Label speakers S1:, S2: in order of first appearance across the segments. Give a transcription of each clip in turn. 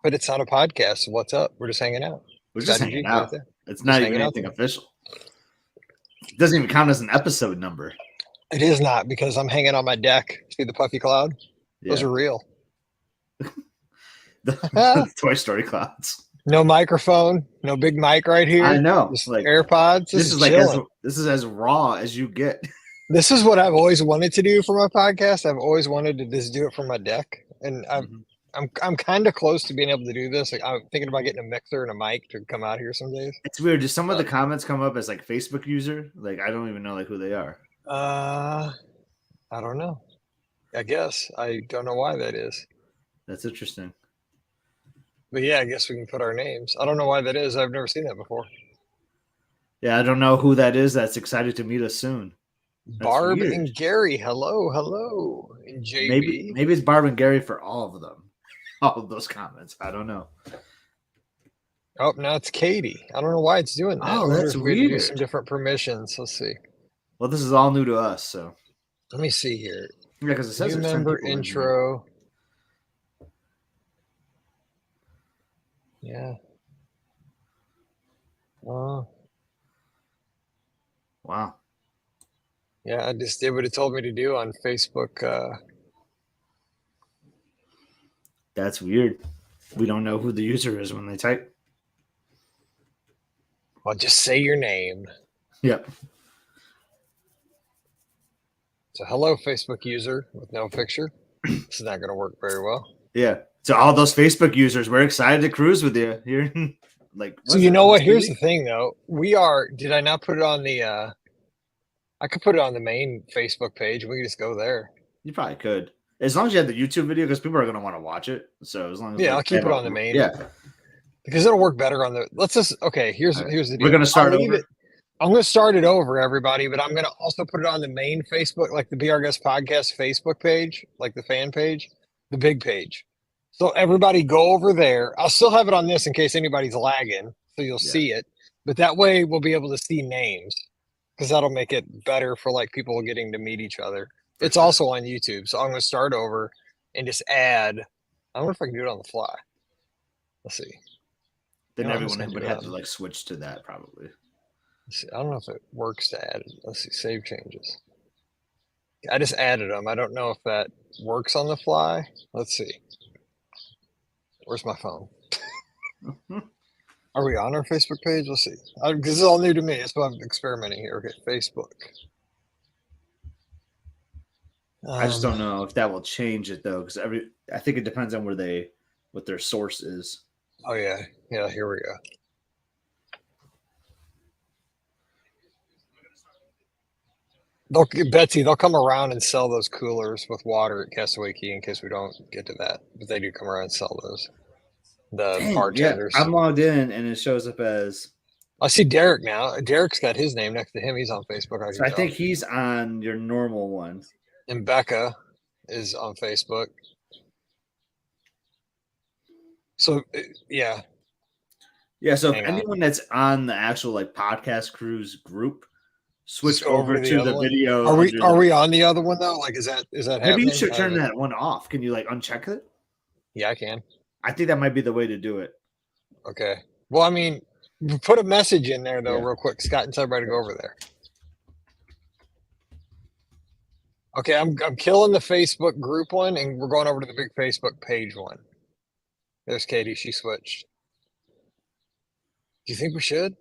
S1: But it's not a podcast. So what's up? We're just hanging out.
S2: We're just
S1: Scotty
S2: hanging
S1: G, right
S2: out.
S1: there.
S2: It's
S1: Just
S2: not even
S1: hanging out
S2: anything
S1: there.
S2: official. It doesn't even count as an episode number.
S1: It is not because I'm hanging on my deck. See the puffy cloud? Those
S2: Yeah.
S1: are real.
S2: The Toy Story clouds.
S1: No microphone, no big mic right here.
S2: I know.
S1: Just
S2: Like
S1: AirPods.
S2: this is
S1: chilling.
S2: this is as raw as you get.
S1: This is what I've always wanted to do for my podcast. I've always wanted to just do it from my deck, and I'm kind of close to being able to do this. Like I'm thinking about getting a mixer and a mic to come out here some days.
S2: It's weird. Just some of the comments come up as like Facebook user. Like I don't even know like who they are.
S1: I don't know. I guess I don't know why that is.
S2: That's interesting.
S1: But yeah, I guess we can put our names. I don't know why that is. I've never seen that before.
S2: Yeah, I don't know who that is. That's excited to meet us soon. That's
S1: Barb
S2: weird.
S1: and Gary, hello, and JB.
S2: Maybe it's Barb and Gary for all of them, all of those comments. I don't know.
S1: Oh, now it's Katie. I don't know why it's doing that.
S2: Oh, that's
S1: we have to do
S2: weird.
S1: some different permissions. Let's see.
S2: Well, this is all new to us, so
S1: Let me see here.
S2: yeah, because it says
S1: New
S2: there's 10
S1: member
S2: people in here.
S1: intro. Yeah. Oh.
S2: Wow.
S1: Yeah, I just did what it told me to do on Facebook.
S2: That's weird. We don't know who the user is when they type.
S1: Well, just say your name.
S2: Yep.
S1: So, hello, Facebook user with no picture. This is not going to work very well.
S2: Yeah. So all those Facebook users, we're excited to cruise with you here. Like,
S1: so you know what? Here's the thing, though. We are. Did I not put it on the? I could put it on the main Facebook page. We can just go there.
S2: You probably could, as long as you have the YouTube video, because people are going to want to watch it. So as long as
S1: I'll keep it on the main.
S2: Yeah,
S1: because it'll work better on the. Let's just Here's the deal.
S2: We're going to start over.
S1: I'm going to start it over, everybody, but I'm going to also put it on the main Facebook, like the Be Our Guest Podcast Facebook page, like the fan page, the big page. So everybody go over there. I'll still have it on this in case anybody's lagging, so you'll see it. But that way we'll be able to see names, because that'll make it better for like people getting to meet each other. It's also on YouTube, so I'm going to start over and just add. I wonder if I can do it on the fly. Let's see.
S2: Then everyone would have to like switch to that probably.
S1: See, I don't know if it works to add it. Let's see, save changes. I just added them. I don't know if that works on the fly. Let's see. Where's my phone? Are we on our Facebook page? Let's see. Because this is all new to me. That's why I'm experimenting here. Okay, Facebook.
S2: I just don't know if that will change it though, because I think it depends on what their source is.
S1: Oh yeah, here we go. They'll come around and sell those coolers with water at Castaway Key in case we don't get to that. But they do come around and sell those. The bartenders.
S2: Yeah, I'm logged in and it shows up as.
S1: I see Derek now. Derek's got his name next to him. He's on Facebook.
S2: I think he's on your normal one.
S1: And Becca is on Facebook. So yeah.
S2: Yeah, so if anyone that's on the actual like podcast cruise group, switch over to the video.
S1: Are we on the other one though? Like is that
S2: maybe
S1: happening?
S2: You should turn that one off. Can you like uncheck it?
S1: Yeah, I can.
S2: I think that might be the way to do it.
S1: Okay. Well, I mean, put a message in there though, real quick. Scott and tell everybody to go over there. Okay, I'm killing the Facebook group one, and we're going over to the big Facebook page one. There's Katie. She switched. Do you think we should?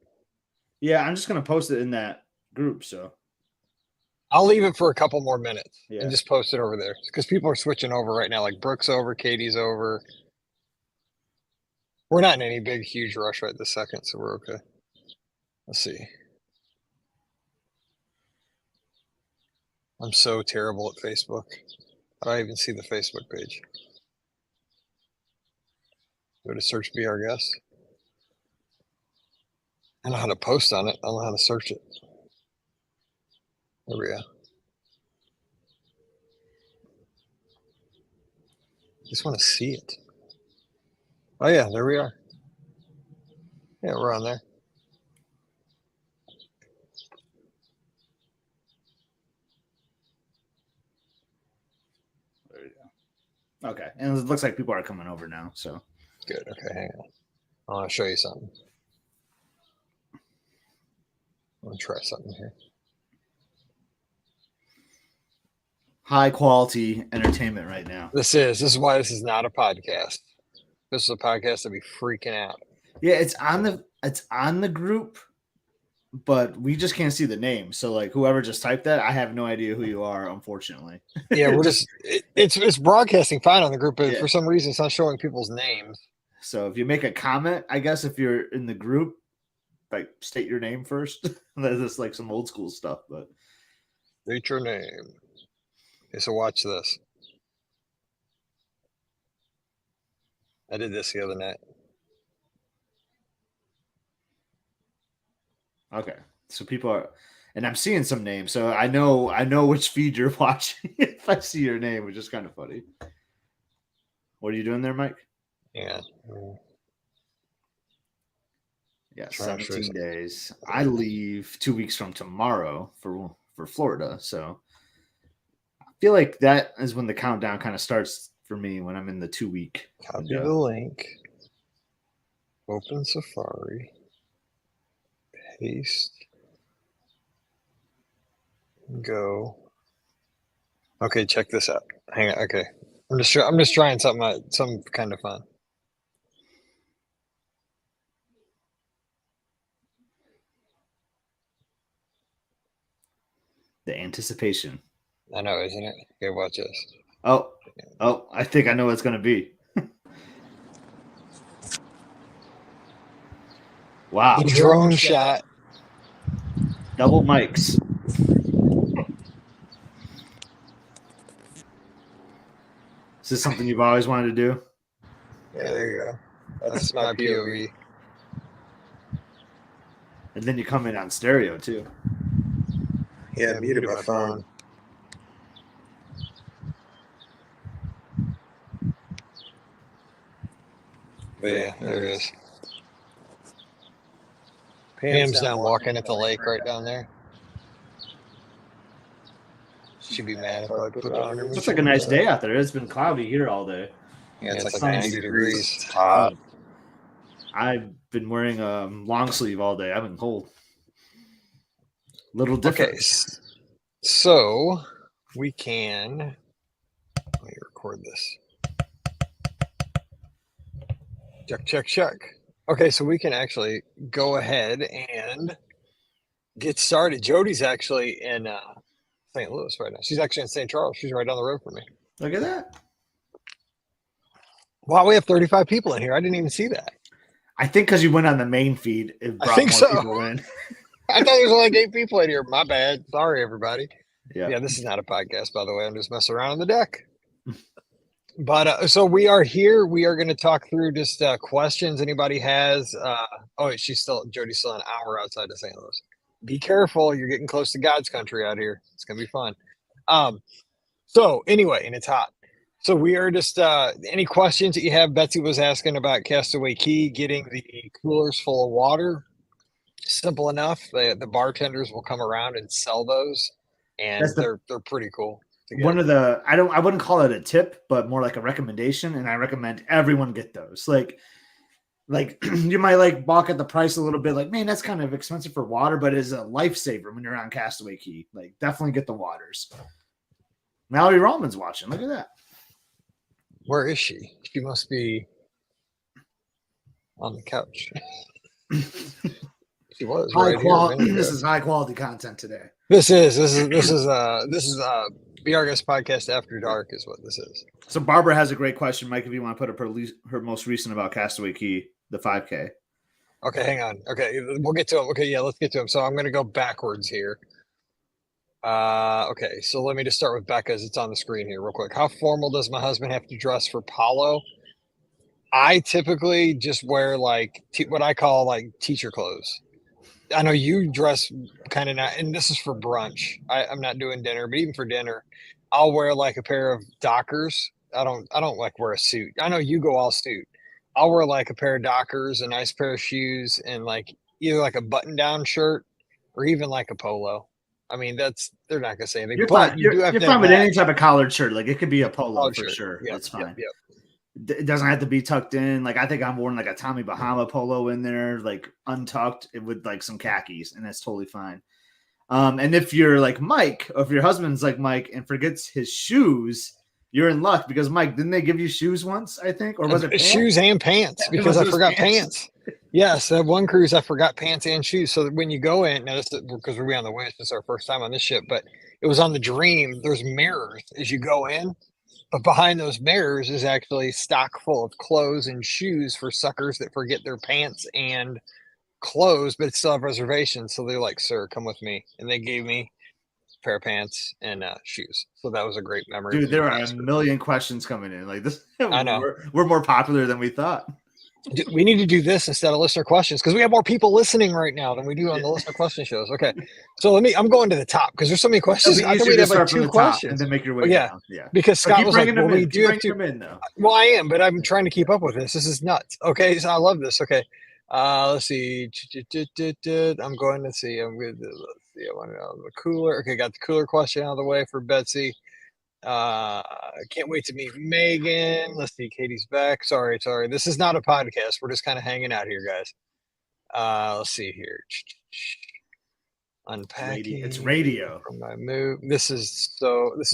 S2: Yeah, I'm just gonna post it in that group. So
S1: I'll leave it for a couple more minutes and just post it over there because people are switching over right now. Like Brooke's over, Katie's over. We're not in any big, huge rush right this second, so we're okay. Let's see. I'm so terrible at Facebook. I don't even see the Facebook page. Go to search Be Our Guest. I know how to post on it. I don't know how to search it. There we go. Just want to see it. Oh yeah, there we are. Yeah, we're on there.
S2: There you go. Okay, and it looks like people are coming over now. So
S1: Good. Okay, hang on. I want to show you something. I'm going to try something here.
S2: High quality entertainment right now.
S1: This is why this is not a podcast. This is a podcast, I'd be freaking out.
S2: Yeah, it's on the group, but we just can't see the name. So like whoever just typed that, I have no idea who you are, unfortunately.
S1: Yeah, we're it's broadcasting fine on the group, but for some reason it's not showing people's names.
S2: So if you make a comment, I guess if you're in the group, like state your name first. That's like some old school stuff, but
S1: state your name. Okay, so watch this. I did this the other night.
S2: Okay, so people are, and I'm seeing some names, so I know which feed you're watching if I see your name, which is kind of funny. What are you doing there, Mike?
S1: Yeah.
S2: Yeah, 17 days. I leave 2 weeks from tomorrow for Florida, so I feel like that is when the countdown kind of starts for me when I'm in the 2 week.
S1: Copy the link. Open Safari. Paste. Go. Okay, check this out. Hang on. Okay, I'm just trying something kind of fun.
S2: The anticipation.
S1: I know, isn't it? Okay, watch this.
S2: Oh, I think I know what it's going to be. Wow.
S1: The drone shot.
S2: Double mics. Is this something you've always wanted to do?
S1: Yeah, there you go. That's my POV.
S2: And then you come in on stereo, too.
S1: Yeah, muted my phone. But yeah, there it is. Pam's down walking at the lake right down there. She'd be mad if I put it on her.
S2: Looks like a nice day out there. It's been cloudy here all day.
S1: Yeah, it's like 90 degrees. It's hot.
S2: I've been wearing a long sleeve all day. I've been cold. Little different.
S1: Okay, so we can. Let me record this. Check. Okay, so we can actually go ahead and get started. Jody's actually in St. Louis right now. She's actually in St. Charles. She's right down the road from me.
S2: Look at that.
S1: Wow, we have 35 people in here. I didn't even see that.
S2: I think because you went on the main feed, it brought more people in.
S1: I thought there was only like 8 people in here. My bad. Sorry, everybody.
S2: Yeah,
S1: this is not a podcast, by the way. I'm just messing around on the deck. But so we are here. We are going to talk through just questions anybody has. Jody's still an hour outside of St. Louis. Be careful. You're getting close to God's country out here. It's going to be fun. So anyway, and it's hot. So we are just any questions that you have. Betsy was asking about Castaway Key, getting the coolers full of water. Simple enough. The bartenders will come around and sell those, and they're pretty cool.
S2: One of the I wouldn't call it a tip, but more like a recommendation, and I recommend everyone get those. Like you might like balk at the price a little bit, like, man, that's kind of expensive for water, but it is a lifesaver when you're on Castaway Key. Like, definitely get the waters. Mallory Rollman's watching. Look at that.
S1: Where is she? She must be on the couch. She was
S2: high quality. This is high quality content today.
S1: This is BRGS Podcast After Dark is what this is.
S2: So Barbara has a great question, Mike, if you want to put up her most recent about Castaway Key, the 5K.
S1: Okay, hang on. Okay, we'll get to him. Okay, yeah, let's get to him. So I'm going to go backwards here. Okay, so let me just start with Becca's. It's on the screen here real quick. How formal does my husband have to dress for polo? I typically just wear like what I call like teacher clothes. I know you dress kind of not, and this is for brunch. I'm not doing dinner, but even for dinner, I'll wear like a pair of Dockers. I don't like wear a suit. I know you go all suit. I'll wear like a pair of Dockers, a nice pair of shoes, and like either like a button down shirt or even like a polo. I mean, they're not gonna say anything.
S2: You're fine with any type of collared shirt. Like it could be a polo for sure. Yep, that's fine.
S1: Yep.
S2: It doesn't have to be tucked in. Like I think I'm wearing like a Tommy Bahama polo in there, like untucked, it with like some khakis, and that's totally fine. And if you're like Mike, or if your husband's like Mike and forgets his shoes, you're in luck because Mike, didn't they give you shoes once? I think, or was it
S1: Shoes
S2: pants?
S1: and pants because I forgot pants. Yes, that one cruise I forgot pants and shoes. So that when you go in, now this is because we're on the Wish, this is our first time on this ship, but it was on the Dream. There's mirrors as you go in, but behind those mirrors is actually stock full of clothes and shoes for suckers that forget their pants and clothes, but still have reservations. So they're like, "Sir, come with me," and they gave me a pair of pants and shoes. So that was a great memory
S2: Dude,
S1: from the
S2: there are a
S1: past cruise.
S2: million questions coming in. Like this,
S1: I know.
S2: we're more popular than we thought.
S1: We need to do this instead of listener questions because we have more people listening right now than we do on the listener question shows. Okay, so I'm going to the top because there's so many questions.
S2: It'll be
S1: I thought
S2: easier
S1: we'd
S2: to
S1: have like
S2: start from
S1: two
S2: the top and
S1: questions.
S2: then make your
S1: Oh
S2: way
S1: yeah,
S2: down. Yeah,
S1: because
S2: but
S1: Scott
S2: keep
S1: was like,
S2: bringing
S1: "Well,
S2: them
S1: we
S2: in.
S1: do
S2: Keep
S1: have
S2: bringing
S1: to."
S2: them in, though.
S1: Well, I am, but I'm trying to keep up with this. This is nuts. Okay, so I love this. Okay, let's see. I'm going to see. Let's see. I want to know the cooler. Okay, got the cooler question out of the way for Betsy. Can't wait to meet Megan. Let's see. Katie's back. Sorry. This is not a podcast. We're just kind of hanging out here, guys. Let's see here.
S2: It's
S1: Unpacking
S2: radio.
S1: from my move. This is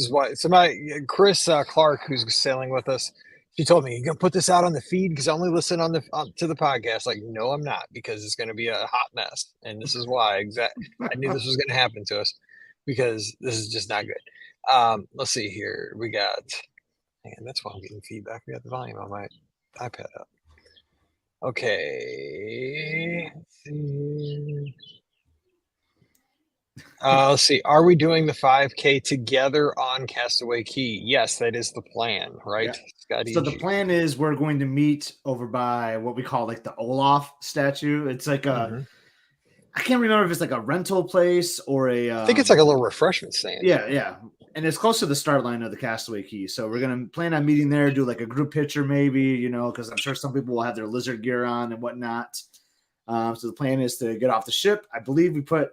S1: why. So my Chris Clark, who's sailing with us, she told me, "You gonna put this out on the feed because I only listen to the podcast." Like, no, I'm not because it's gonna be a hot mess, and this is why. I knew this was gonna happen to us because this is just not good. Let's see here. We got, and that's why I'm getting feedback. We got the volume on my iPad up. Okay. Let's see. Are we doing the 5K together on Castaway Key? Yes, that is the plan, right?
S2: Yeah.
S1: Scotty
S2: So the
S1: G.
S2: plan is we're going to meet over by what we call like the Olaf statue. It's like
S1: Mm-hmm.
S2: I can't remember if it's like a rental place or a.
S1: I think it's like a little refreshment stand.
S2: Yeah. And it's close to the start line of the Castaway Key. So we're going to plan on meeting there, do like a group picture maybe, because I'm sure some people will have their lizard gear on and whatnot. So the plan is to get off the ship. I believe we put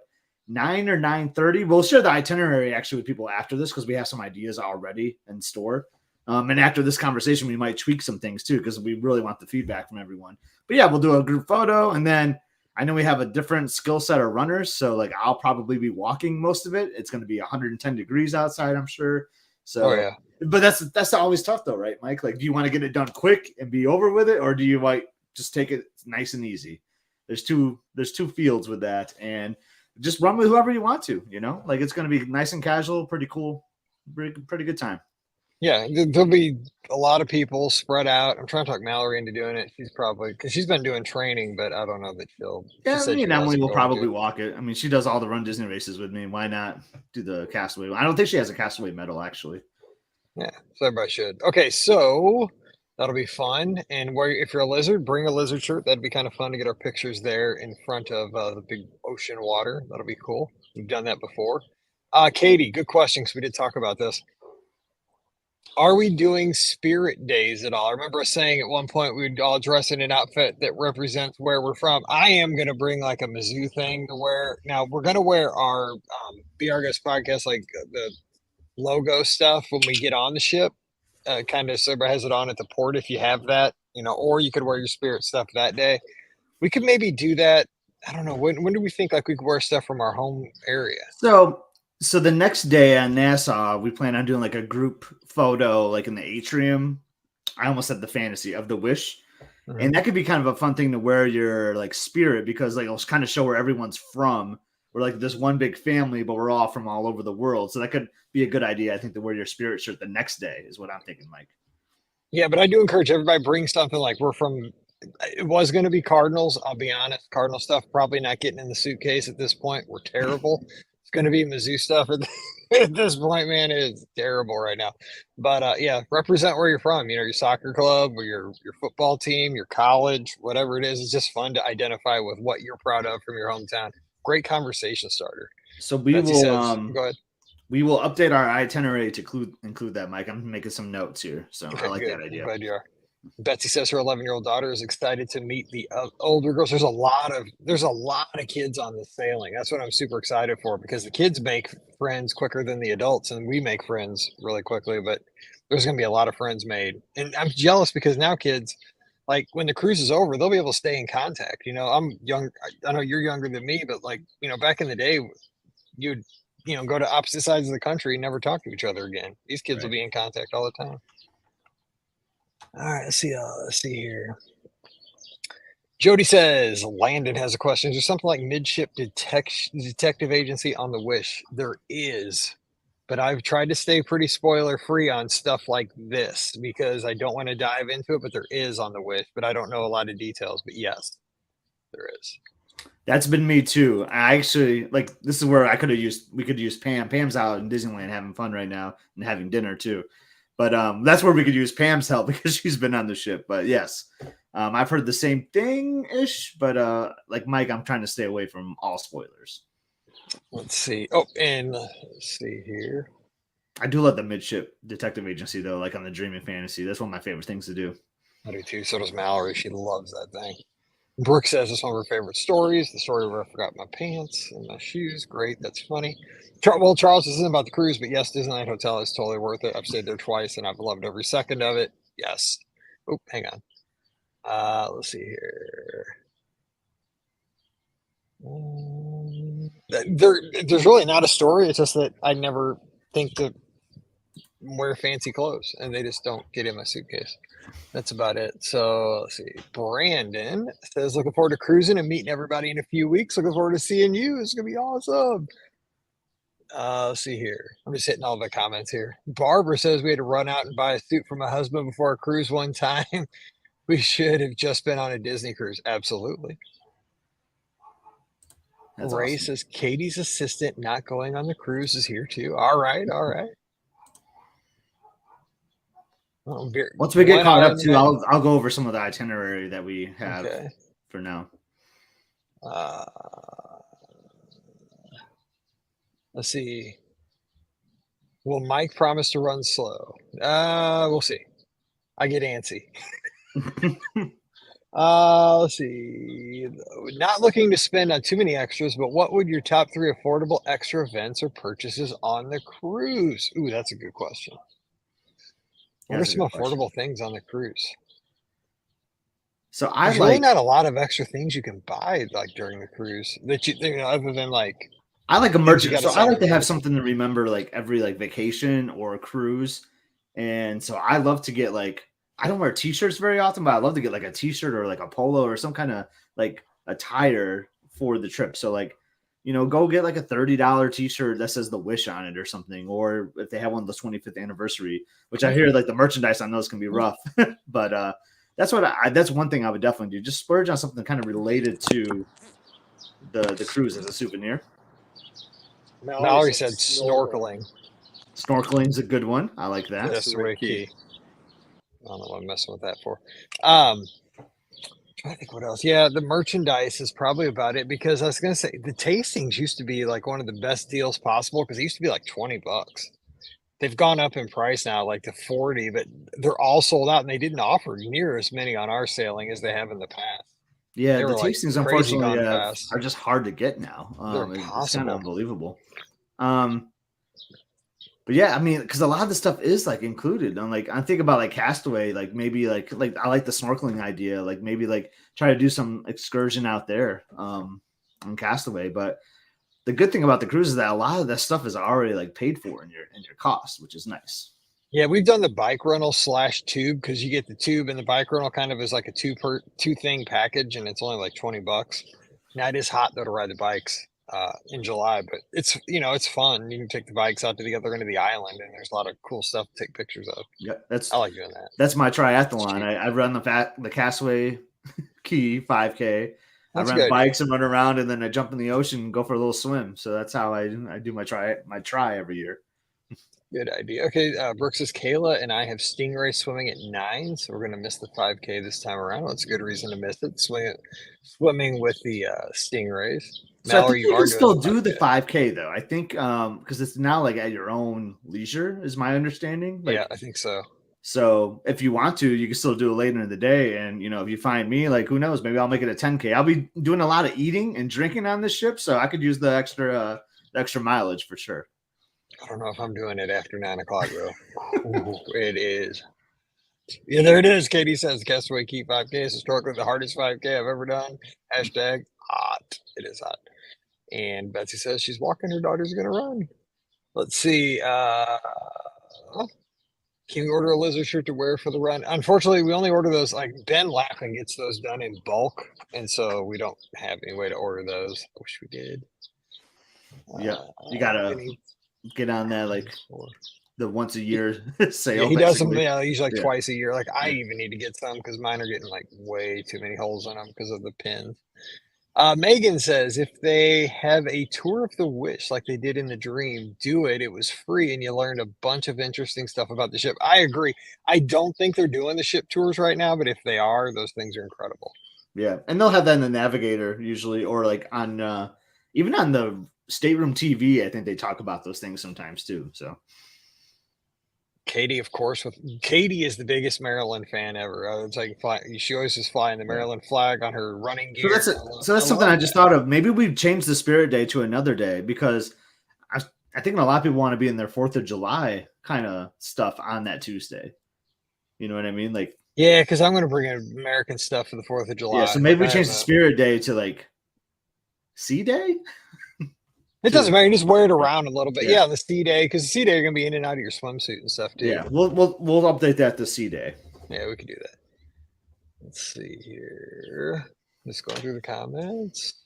S2: 9 or 9:30. We'll share the itinerary actually with people after this because we have some ideas already in store. And after this conversation, we might tweak some things too because we really want the feedback from everyone. But yeah, we'll do a group photo, and then I know we have a different skill set of runners, so like I'll probably be walking most of it. It's going to be 110 degrees outside, I'm sure. So,
S1: yeah.
S2: But that's always tough though, right, Mike? Like, do you want to get it done quick and be over with it, or do you like just take it nice and easy? There's two fields with that, and just run with whoever you want to. Like it's going to be nice and casual, pretty cool, pretty good time.
S1: Yeah, there'll be a lot of people spread out. I'm trying to talk Mallory into doing it. She's probably because she's been doing training, but I don't know that she'll.
S2: Yeah,
S1: She said
S2: me
S1: she
S2: and Emily
S1: wasn't
S2: will
S1: going
S2: probably
S1: to.
S2: walk it. I mean, she does all the Run Disney races with me. Why not do the Castaway? I don't think she has a Castaway medal, actually.
S1: Yeah, so everybody should. Okay, so that'll be fun. And if you're a lizard, bring a lizard shirt. That'd be kind of fun to get our pictures there in front of the big ocean water. That'll be cool. We've done that before. Katie, good question because we did talk about this. Are we doing spirit days at all? I remember us saying at one point we'd all dress in an outfit that represents where we're from. I am going to bring like a Mizzou thing to wear. Now, we're going to wear our Be Our Guest podcast, like the logo stuff when we get on the ship. Kind of so everybody has it on at the port if you have that, or you could wear your spirit stuff that day. We could maybe do that. I don't know. When do we think like we could wear stuff from our home area?
S2: So the next day on Nassau, we plan on doing like a group photo, like in the atrium. I almost said the fantasy of the Wish. Mm-hmm. And that could be kind of a fun thing to wear your like spirit because like it'll kind of show where everyone's from. We're like this one big family, but we're all from all over the world. So that could be a good idea, I think, to wear your spirit shirt the next day is what I'm thinking, Mike.
S1: Yeah, but I do encourage everybody bring something like we're from. It was going to be Cardinals. I'll be honest. Cardinal stuff probably not getting in the suitcase at this point. We're terrible. It's going to be Mizzou stuff at this point, man. It is terrible right now. But yeah, represent where you're from. Your soccer club or your football team, your college, whatever it is. It's just fun to identify with what you're proud of from your hometown. Great conversation starter.
S2: So Betsy
S1: will says, go ahead.
S2: We will update our itinerary to include that, Mike. I'm making some notes here, so okay, I like that idea.
S1: I'm glad you are. Betsy says her 11-year-old daughter is excited to meet the older girls. There's a lot of kids on this sailing. That's what I'm super excited for because the kids make friends quicker than the adults, and we make friends really quickly. But There's going to be a lot of friends made. And I'm jealous because now kids, like when the cruise is over, they'll be able to stay in contact. You know, I'm young. I know you're younger than me, but like, you know, back in the day, you'd, you know, go to opposite sides of the country and never talk to each other again. These kids will be in contact all the time. All right, let's see here. Jody says Landon has a question. Is there something like midship detective agency on the Wish? There is, but I've tried to stay pretty spoiler free on stuff like this because I don't want to dive into it. But there is on the Wish, but I don't know a lot of details. But yes, there is.
S2: That's been me too. I actually like this is where we could use Pam. Pam's out in Disneyland having fun right now and having dinner too. But that's where we could use Pam's help because she's been on the ship. But yes, I've heard the same thing ish. But like Mike, I'm trying to stay away from all spoilers.
S1: Let's see. Oh, and let's see here.
S2: I do love the midship detective agency though, like on the Dreaming Fantasy. That's one of my favorite things to do.
S1: I do too. So does Mallory. She loves that thing. Brooke says it's one of her favorite stories. The story where I forgot my pants and my shoes. Great. That's funny. Well, Charles, this isn't about the cruise, but yes, Disneyland Hotel is totally worth it. I've stayed there twice and I've loved every second of it. Yes. Oh, hang on. Let's see here. There's really not a story. It's just that I never think to wear fancy clothes and they just don't get in my suitcase. That's about it. So let's see. Brandon says, looking forward to cruising and meeting everybody in a few weeks. Looking forward to seeing you. It's going to be awesome. Let's see here. I'm just hitting all the comments here. Barbara says we had to run out and buy a suit for my husband before a cruise one time. We should have just been on a Disney cruise. Absolutely. That's Ray awesome. Says Katie's assistant not going on the cruise is here too. All right. All right.
S2: Once we get caught up too, I'll go over some of the itinerary that we have for now.
S1: Let's see. Will Mike promise to run slow? We'll see. I get antsy. Let's see. Not looking to spend on too many extras, but what would your top 3 affordable extra events or purchases on the cruise? Ooh, that's a good question. What are some affordable things on the cruise?
S2: So
S1: there's really not a lot of extra things you can buy like during the cruise that you know, other than like
S2: I like a merchant. So I like to have something to remember like every like vacation or a cruise. And so I love to get like I don't wear t-shirts very often, but I love to get like a t-shirt or like a polo or some kind of like attire for the trip. So like, you know, go get like a $30 t-shirt that says the Wish on it or something. Or if they have one of the 25th anniversary, which I hear like the merchandise on those can be rough, but that's what that's one thing I would definitely do. Just splurge on something kind of related to the cruise as a souvenir.
S1: Mallory said snorkeling.
S2: Snorkeling's a good one. I like that.
S1: That's really key. I don't know what I'm messing with that for. I think what else? Yeah, the merchandise is probably about it because I was going to say the tastings used to be like one of the best deals possible because it used to be like $20. They've gone up in price now, like to 40, but they're all sold out and they didn't offer near as many on our sailing as they have in the past.
S2: Yeah, the tastings unfortunately are just hard to get now. It's kind of unbelievable. But yeah, I mean, because a lot of the stuff is like included. I'm thinking about like Castaway, like maybe like I like the snorkeling idea, like maybe like try to do some excursion out there on Castaway. But the good thing about the cruise is that a lot of that stuff is already like paid for in your cost, which is nice.
S1: Yeah, we've done the bike rental / tube because you get the tube and the bike rental kind of is like a two thing package, and it's only like $20. Now it is hot though to ride the bikes in July, but it's it's fun. You can take the bikes out together into the island, and there's a lot of cool stuff to take pictures of.
S2: Yeah,
S1: I like doing that.
S2: That's my triathlon. I run the Castaway Key 5K.
S1: That's
S2: I run
S1: good.
S2: bikes and run around, and then I jump in the ocean and go for a little swim. So that's how I do my try every year.
S1: Good idea. Okay, Brooke says Kayla and I have Stingray swimming at 9, so we're going to miss the 5K this time around. Well, it's a good reason to miss it. Swimming with the Stingrays.
S2: So I think you can still do the 5K though. I think because it's now like at your own leisure, is my understanding.
S1: Yeah, I think so.
S2: So if you want to, you can still do it later in the day. And if you find me, like who knows, maybe I'll make it a 10K. I'll be doing a lot of eating and drinking on this ship, so I could use the extra mileage for sure.
S1: I don't know if I'm doing it after 9 o'clock, though. Ooh, it is. Yeah, there it is. Katie says, Castaway Key 5K is historically the hardest 5K I've ever done. Hashtag hot. It is hot. And Betsy says she's walking. Her daughter's going to run. Let's see. Can you order a lizard shirt to wear for the run? Unfortunately, we only order those. Like Ben Laughlin gets those done in bulk. And so we don't have any way to order those. I wish we did.
S2: Yeah. You got to get on that, like the once a year sale.
S1: Yeah, he does them. Yeah, usually like twice a year. Like I even need to get some because mine are getting like way too many holes in them because of the pins. Megan says if they have a tour of the wish like they did in the dream, do it. It was free and you learned a bunch of interesting stuff about the ship. I agree. I don't think they're doing the ship tours right now, but if they are, those things are incredible.
S2: Yeah, and they'll have that in the Navigator usually, or like on even on the stateroom TV. I think they talk about those things sometimes too. So.
S1: Katie, of course, Katie is the biggest Maryland fan ever. It's like she always is flying the Maryland flag on her running gear.
S2: So that's something I just thought of. Maybe we change the Spirit Day to another day because I think a lot of people want to be in their 4th of July kind of stuff on that Tuesday. You know what I mean? Like,
S1: yeah, because I'm going to bring in American stuff for the 4th of July.
S2: Yeah, so maybe we change the Spirit Day to like Sea Day.
S1: It doesn't matter. You just wear it around a little bit. Yeah, the Sea Day, because the Sea Day are going to be in and out of your swimsuit and stuff too.
S2: Yeah, we'll update that to Sea Day.
S1: Yeah, we could do that. Let's see here. Just going through the comments.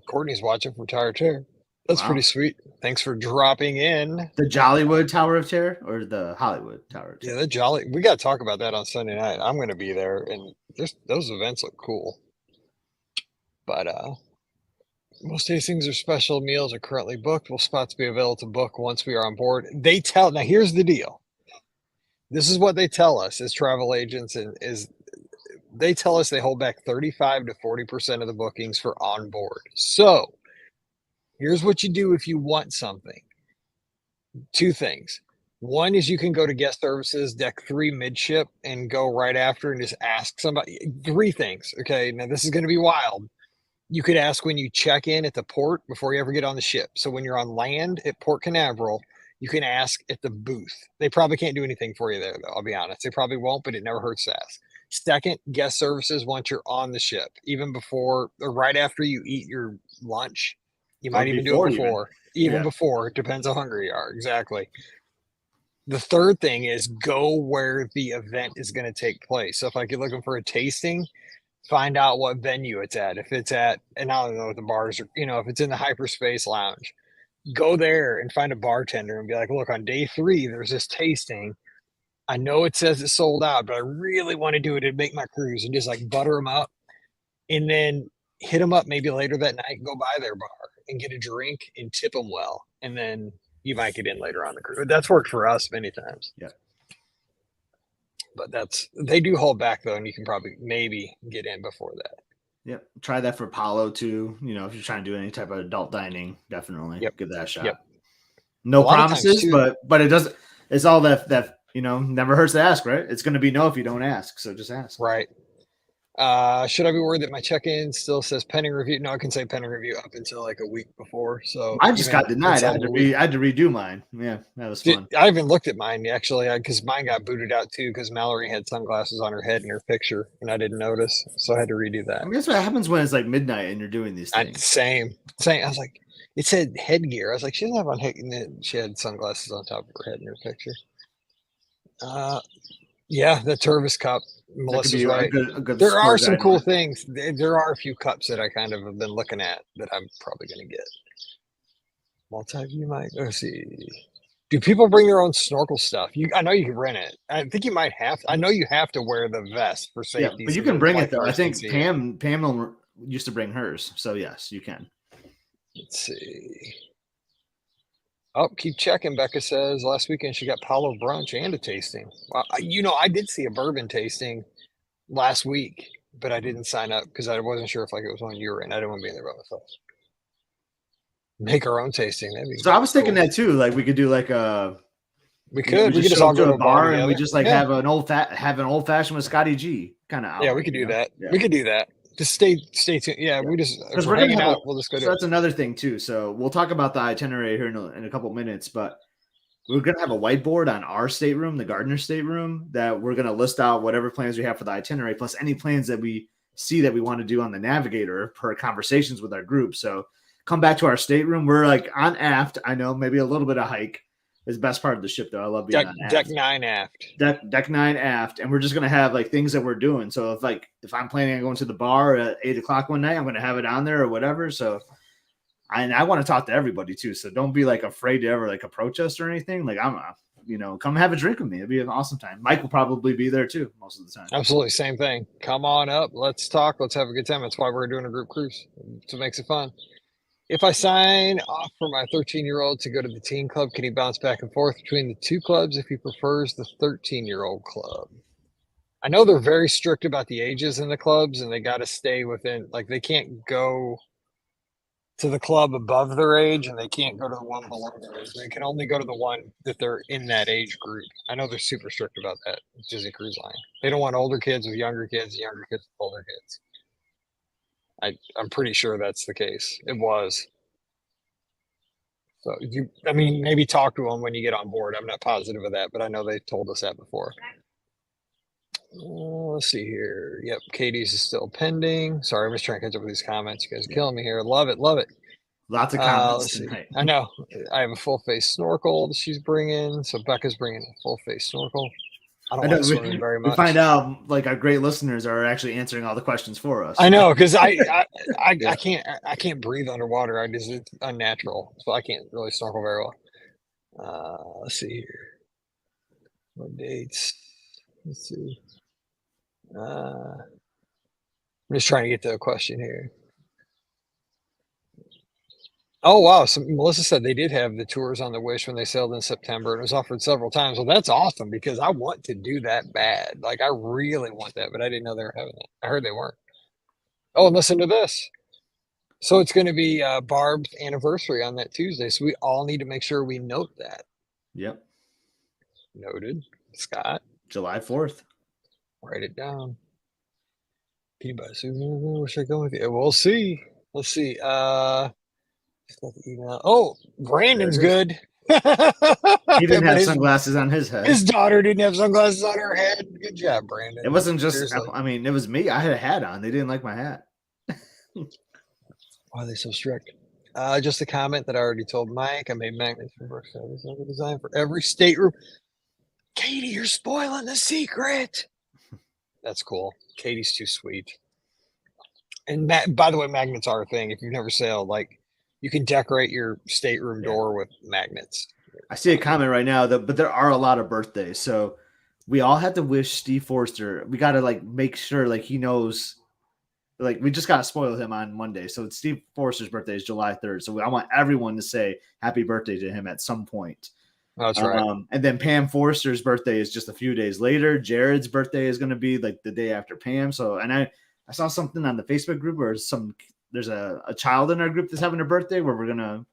S1: Courtney's watching from Tower of Terror. That's pretty sweet. Thanks for dropping in.
S2: The Jollywood Tower of Terror or the Hollywood Tower of Terror?
S1: Yeah, the Jolly. We got to talk about that on Sunday night. I'm going to be there, and those events look cool. But most tastings or special meals are currently booked. Will spots be available to book once we are on board? Now here's the deal. This is what they tell us as travel agents, and they tell us they hold back 35 to 40% of the bookings for on board. So here's what you do if you want something. 2 things. One is you can go to guest services, deck 3 midship, and go right after and just ask somebody. 3 things. Okay, now this is going to be wild. You could ask when you check in at the port before you ever get on the ship. So when you're on land at Port Canaveral, you can ask at the booth. They probably can't do anything for you there, though. I'll be honest. They probably won't, but it never hurts to ask. Second, guest services once you're on the ship, even before or right after you eat your lunch. You might even do it before. Even before. It depends how hungry you are. Exactly. The third thing is go where the event is going to take place. So if like you're looking for a tasting, find out what venue it's at. If it's at, and I don't know what the bars are, if it's in the hyperspace lounge, go there and find a bartender and be like, look, on day 3, there's this tasting. I know it says it's sold out, but I really want to do it to make my cruise, and just like butter them up and then hit them up maybe later that night, go by their bar and get a drink and tip them well. And then you might get in later on the cruise. That's worked for us many times.
S2: Yeah.
S1: But they do hold back though, and you can probably maybe get in before that.
S2: Yep. Try that for Apollo too. If you're trying to do any type of adult dining, definitely give that a shot. Yep. No promises, but it doesn't. It's all that never hurts to ask, right? It's going to be no if you don't ask. So just ask.
S1: Right. Should I be worried that my check-in still says pending review? No, I can say pending review up until like a week before. So
S2: I just got denied. I had to redo mine. Yeah, that was fun.
S1: I haven't looked at mine actually because mine got booted out too because Mallory had sunglasses on her head in her picture and I didn't notice, so I had to redo that.
S2: I mean, that's what happens when it's like midnight and you're doing these things.
S1: Same. I was like, it said headgear. I was like, she doesn't have on head. And then she had sunglasses on top of her head in her picture. Yeah, the Tervis cup. Melissa's right. There are some cool things. There are a few cups that I kind of have been looking at that I'm probably going to get. Multi-view mic. Let's see. Do people bring their own snorkel stuff? I know you can rent it. I think you might have. I know you have to wear the vest for safety.
S2: Yeah, but you can bring it though. I think Pam used to bring hers. So yes, you can.
S1: Let's see. Oh, keep checking. Becca says last weekend she got Palo brunch and a tasting. Well, I did see a bourbon tasting last week, but I didn't sign up because I wasn't sure if like it was one you were in. I didn't want to be in there by myself. Make our own tasting.
S2: So I was thinking that too. Like we could do like
S1: we could just all go to a bar
S2: and we just like have an old fashioned with Scotty G kind of.
S1: Yeah, we could do that. Yeah. We could do that. Just stay tuned. Yeah,
S2: Yeah.
S1: we just if
S2: Because
S1: we're
S2: we're gonna
S1: hanging
S2: have
S1: out, we'll just go
S2: so
S1: do it.
S2: that's another thing too. So we'll talk about the itinerary here in a couple minutes, but we're gonna have a whiteboard on our stateroom, the Gardner stateroom, that we're gonna list out whatever plans we have for the itinerary, plus any plans that we see that we want to do on the Navigator per conversations with our group. So come back to our stateroom. We're like on aft. I know maybe a little bit of hike is the best part of the ship, though. I love being on
S1: Deck
S2: aft.
S1: 9 aft.
S2: Deck 9 aft, and we're just gonna have like things that we're doing. So if I'm planning on going to the bar at 8 o'clock one night, I'm gonna have it on there or whatever. So I want to talk to everybody too. So don't be like afraid to ever like approach us or anything. Like come have a drink with me. It'd be an awesome time. Mike will probably be there too most of the time.
S1: Absolutely, same thing. Come on up. Let's talk. Let's have a good time. That's why we're doing a group cruise. So it makes it fun. If I sign off for my 13-year-old to go to the teen club, can he bounce back and forth between the two clubs if he prefers the 13-year-old club? I know they're very strict about the ages in the clubs, and they got to stay within, like, they can't go to the club above their age, and they can't go to the one below their age. They can only go to the one that they're in that age group. I know they're super strict about that. Disney Cruise Line. They don't want older kids with younger kids, younger kids with older kids. I'm pretty sure that's the case. It was. So maybe talk to them when you get on board. I'm not positive of that, but I know they told us that before. Let's see here. Yep, Katie's is still pending. Sorry, I'm just trying to catch up with these comments. You guys are killing me here. Love it, love it.
S2: Lots of comments
S1: Let's see.
S2: tonight.
S1: I know. I have a full face snorkel that she's bringing. So Becca's bringing a full face snorkel. I don't like swimming very much.
S2: We find out like our great listeners are actually answering all the questions for us.
S1: I know, because I can't breathe underwater. It's unnatural, so I can't really snorkel very well. Let's see here. What dates? Let's see. I'm just trying to get to a question here. Oh wow! So Melissa said they did have the tours on the Wish when they sailed in September, and it was offered several times. Well, that's awesome because I want to do that bad. Like I really want that, but I didn't know they were having it. I heard they weren't. Oh, and listen to this. So it's going to be Barb's anniversary on that Tuesday, so we all need to make sure we note that.
S2: Yep.
S1: Noted, Scott.
S2: July 4th.
S1: Write it down. Can you buy a souvenir? Where should I go with you? We'll see. Let's see. Email. Oh, Brandon's good.
S2: He didn't have sunglasses on his head.
S1: His daughter didn't have sunglasses on her head. Good job, Brandon.
S2: It wasn't just, seriously. I mean, it was me. I had a hat on. They didn't like my hat.
S1: Why are they so strict? Just a comment that I already told Mike. I made magnets for Brooks. Design for every stateroom. Katie, you're spoiling the secret. That's cool. Katie's too sweet. And by the way, magnets are a thing. If you've never sailed, like you can decorate your stateroom door with magnets.
S2: I see a comment right now, but there are a lot of birthdays. So we all had to wish Steve Forster. We got to like make sure like he knows. Like we just got to spoil him on Monday. So Steve Forster's birthday is July 3rd. So I want everyone to say happy birthday to him at some point.
S1: Oh, that's right.
S2: And then Pam Forster's birthday is just a few days later. Jared's birthday is going to be like the day after Pam. So, and I saw something on the Facebook group where there's a child in our group that's having a birthday where we're going to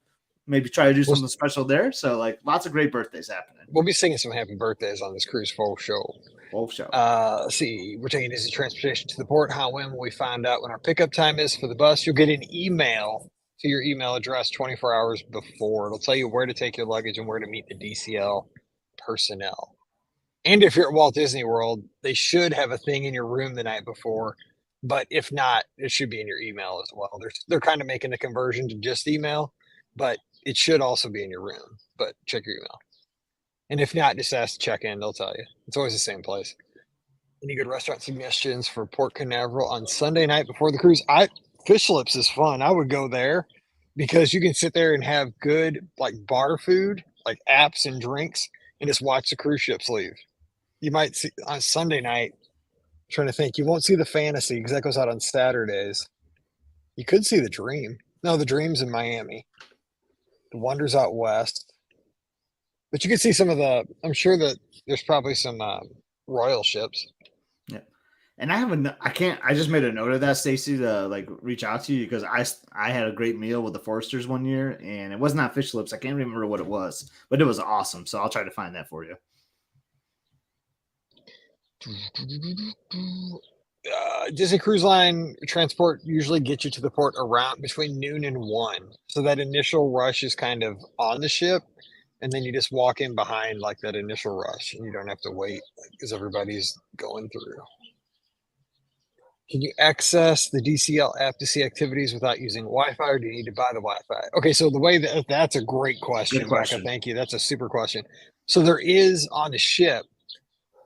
S2: maybe try to do something special there. So like lots of great birthdays happening.
S1: We'll be singing some happy birthdays on this cruise full show. Let's see. We're taking Disney transportation to the port. How when will we find out when our pickup time is for the bus? You'll get an email to your email address 24 hours before. It'll tell you where to take your luggage and where to meet the DCL personnel. And if you're at Walt Disney World, they should have a thing in your room the night before. But if not, it should be in your email as well. They're kind of making the conversion to just email, but it should also be in your room. But check your email. And if not, just ask to check in. They'll tell you. It's always the same place. Any good restaurant suggestions for Port Canaveral on Sunday night before the cruise? Fish Lips is fun. I would go there because you can sit there and have good like bar food, like apps and drinks, and just watch the cruise ships leave. You might see on Sunday night. I'm trying to think, you won't see the Fantasy because that goes out on Saturdays. You could see the Dream. No, the Dream's in Miami. The Wonder's out west. But you can see some of I'm sure that there's probably some Royal ships.
S2: Yeah. And I just made a note of that, Stacy, to like reach out to you because I had a great meal with the Forsters one year and it was not Fish Lips. I can't remember what it was, but it was awesome. So I'll try to find that for you.
S1: Disney Cruise Line transport usually gets you to the port around between noon and 1. So that initial rush is kind of on the ship, and then you just walk in behind like that initial rush, and you don't have to wait because everybody's going through. Can you access the DCL app to see activities without using Wi-Fi, or do you need to buy the Wi-Fi? Okay, so the way that's a great question,
S2: Good question.
S1: Becca. Thank you. That's a super question. So there is on the ship,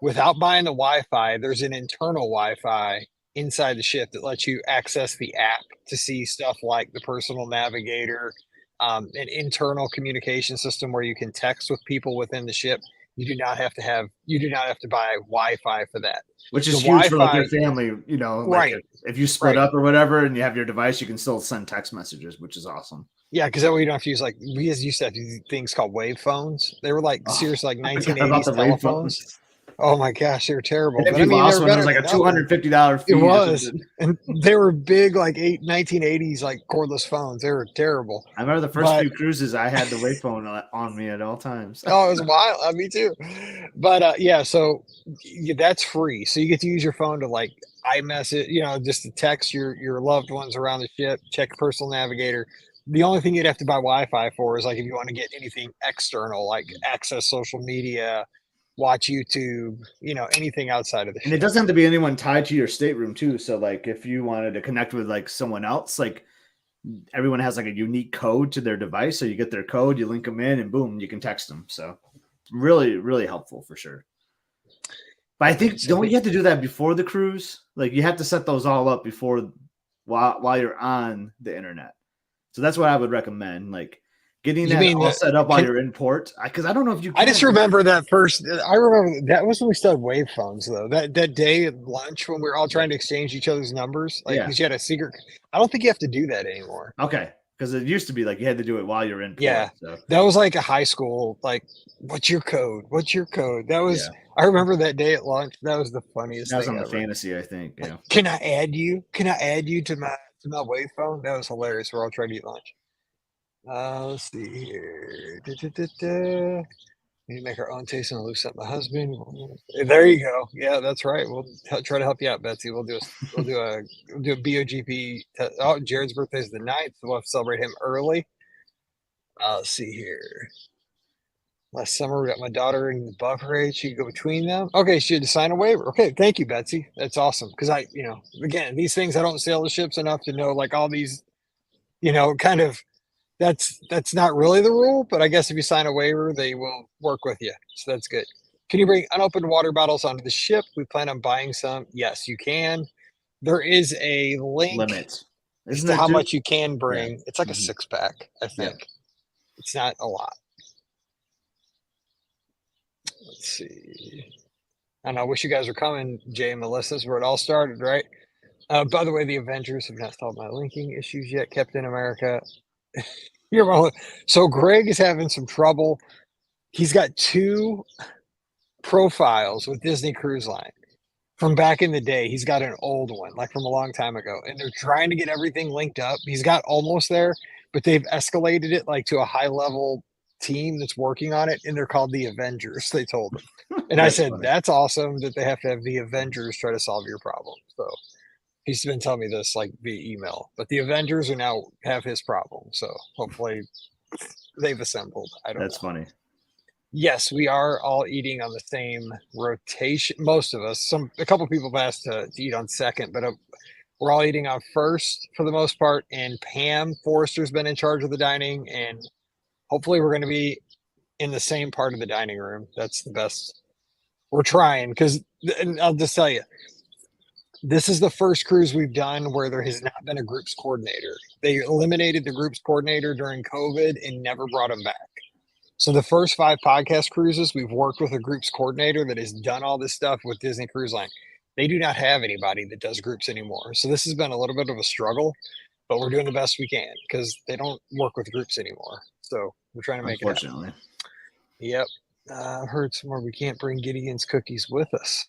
S1: without buying the Wi-Fi, there's an internal Wi-Fi inside the ship that lets you access the app to see stuff like the personal navigator, an internal communication system where you can text with people within the ship. You do not have to buy Wi-Fi for that.
S2: Which is
S1: The
S2: huge for like
S1: Wi-Fi,
S2: your family, you know, like
S1: right,
S2: if you split
S1: right.
S2: up or whatever and you have your device, you can still send text messages, which is awesome.
S1: Yeah, because that way you don't have to use like we used to have these things called wave phones. They were like
S2: Oh,
S1: serious like
S2: I forgot about
S1: 1980s
S2: the wave
S1: telephones.
S2: phones.
S1: Oh my gosh, they were terrible.
S2: And if
S1: But I
S2: you
S1: mean, they
S2: lost
S1: were
S2: one, it was
S1: better
S2: like
S1: than
S2: a
S1: nothing.
S2: $250
S1: It
S2: fee or
S1: was,
S2: something.
S1: and they were big like 1980s like cordless phones. They were terrible.
S2: I remember the first
S1: But
S2: few cruises, I had the wave phone on me at all times.
S1: oh, it was wild. Me too. But yeah, so that's free. So you get to use your phone to like iMessage, just to text your loved ones around the ship, check your personal navigator. The only thing you'd have to buy Wi-Fi for is like if you want to get anything external, like access social media, watch YouTube, anything outside of the
S2: And it
S1: ship.
S2: doesn't have to be anyone tied to your stateroom too. So like if you wanted to connect with like someone else, like everyone has like a unique code to their device. So you get their code, you link them in, and boom, you can text them. So really, really helpful for sure. But I think don't you have to do that before the cruise? Like you have to set those all up before while you're on the internet. So that's what I would recommend. Like getting
S1: You
S2: that
S1: mean
S2: all
S1: that?
S2: set up while you're in port. Because I don't know if you
S1: I just
S2: can.
S1: remember that first. I remember that was when we still had wave phones, though. That day at lunch when we were all
S2: Yeah.
S1: trying to exchange each other's numbers, like
S2: Yeah.
S1: because you had a secret. I don't think you have to do that anymore.
S2: Okay. Because it used to be like you had to do it while you're in port.
S1: Yeah,
S2: So
S1: that was like a high school. Like, what's your code? What's your code? That was.
S2: yeah.
S1: I remember that day at lunch. That was the funniest
S2: That was
S1: thing
S2: on the
S1: ever.
S2: fantasy, I think.
S1: Like,
S2: Yeah.
S1: can I add you? Can I add you to my wave phone? That was hilarious. We're all trying to eat lunch. Let's see here. Da. We need to make our own taste and loose up my husband. There you go. Yeah, that's right. We'll try to help you out, Betsy. We'll do a BOGP. Oh, Jared's birthday is the 9th, so we'll have to celebrate him early. Let's see here. Last summer, we got my daughter in the buffer age. She could go between them. Okay, she had to sign a waiver. Okay, thank you, Betsy. That's awesome. Because again, these things I don't sail the ships enough to know like all these, kind of that's not really the rule, but I guess if you sign a waiver, they will work with you. So that's good. Can you bring unopened water bottles onto the ship? We plan on buying some. Yes, you can. There is a link
S2: Limit.
S1: as
S2: Isn't
S1: to
S2: there
S1: how
S2: two?
S1: much you can
S2: Yeah.
S1: bring. It's like a
S2: Mhm.
S1: 6-pack, I
S2: Yeah.
S1: think. It's not a lot. Let's see. And I wish you guys were coming, Jay and Melissa's, where it all started, right? By the way, the Avengers have not solved my linking issues yet. Captain America. So Greg is having some trouble. He's got 2 profiles with Disney Cruise Line from back in the day. He's got an old one, like from a long time ago, and they're trying to get everything linked up. He's got almost there, but they've escalated it like to a high level team that's working on it, and they're called the Avengers. They told him, and I
S2: That's
S1: said
S2: funny.
S1: that's awesome that they have to have the Avengers try to solve your problem. So he's been telling me this like via email, but the Avengers are now have his problem. So hopefully they've assembled. I don't
S2: That's
S1: know.
S2: funny.
S1: Yes, we are all eating on the same rotation. Most of us, a couple people have asked to eat on second, but we're all eating on first for the most part. And Pam Forrester's been in charge of the dining, and hopefully we're going to be in the same part of the dining room. That's the best. We're trying because, and I'll just tell you, this is the first cruise we've done where there has not been a groups coordinator. They eliminated the groups coordinator during COVID and never brought him back. So the first 5 podcast cruises, we've worked with a groups coordinator that has done all this stuff with Disney Cruise Line. They do not have anybody that does groups anymore. So this has been a little bit of a struggle, but we're doing the best we can because they don't work with groups anymore. So we're trying to make it happen.
S2: Unfortunately.
S1: Yep. I've heard somewhere we can't bring Gideon's cookies with us.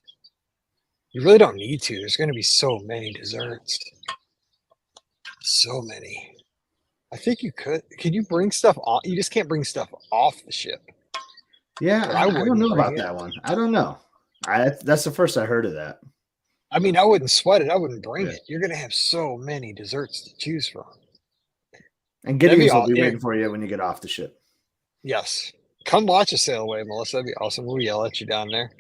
S1: You really don't need to. There's going to be so many desserts. So many. I think you could. Can you bring stuff off? You just can't bring stuff off the ship.
S2: Yeah,
S1: But
S2: I don't
S1: wouldn't
S2: know
S1: bring
S2: about
S1: it.
S2: that one. I don't know. That's the first I heard of that.
S1: I mean, I wouldn't sweat it. I wouldn't bring
S2: Yeah.
S1: it. You're gonna have so many desserts to choose from.
S2: And
S1: That'd be
S2: Gideon's will
S1: all.
S2: be
S1: Yeah,
S2: waiting for you when you get off the ship.
S1: yes. Come watch a sail away, Melissa. That'd be awesome. We'll yell at you down there.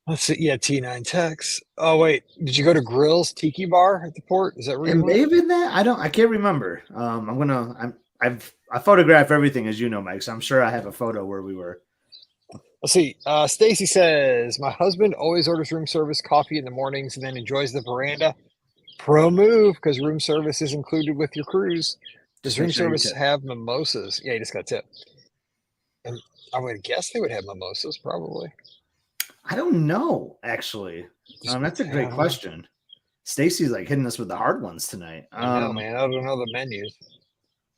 S1: Let's see. Yeah, T9 Tex. Oh wait, did you go to Grill's Tiki Bar at the port? Is that where
S2: It
S1: you
S2: may
S1: went?
S2: have been that. I can't remember. I photograph everything, as you know, Mike. So I'm sure I have a photo where we were.
S1: Let's see. Stacy says my husband always orders room service coffee in the mornings and then enjoys the veranda. Pro move because room service is included with your cruise.
S2: Just
S1: Does
S2: make
S1: room
S2: sure you
S1: service
S2: tip.
S1: have mimosas? Yeah, you just got tip. And I would guess they would have mimosas, probably.
S2: I don't know, actually.
S1: Just,
S2: That's a
S1: I
S2: great
S1: don't know.
S2: question. Stacy's like hitting us with the hard ones tonight.
S1: I know, man. I don't know the menus.